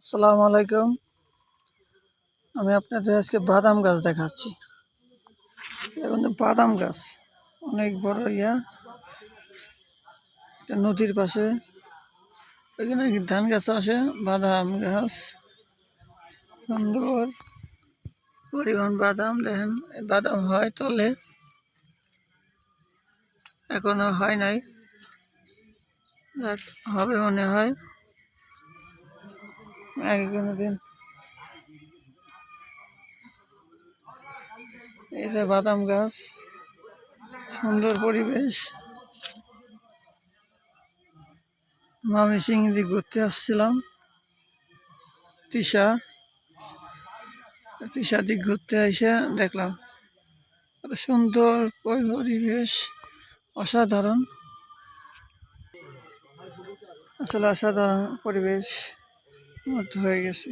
আসসালামু আলাইকুম। আমি আপনাদের আজকে বাদাম গাছ দেখাচ্ছি। এখন বাদাম গাছ অনেক বড় একটা নদীর পাশে, ওইখানে ধান গাছ আছে, বাদাম গাছ সুন্দর পরিমাণ বাদাম। দেখেন বাদাম হয় তলে, এখনো হয় নাই, হবে মনে হয় আগে কোনো দিন। এই যে বাদাম গাছ, সুন্দর পরিবেশ। ময়মনসিংহ ঘুরতে আসছিলাম, তিশা দিক ঘুরতে এসে দেখলাম এত সুন্দর পরিবেশ, অসাধারণ, আসলে অসাধারণ পরিবেশ মধ্যে হয়ে গেছে।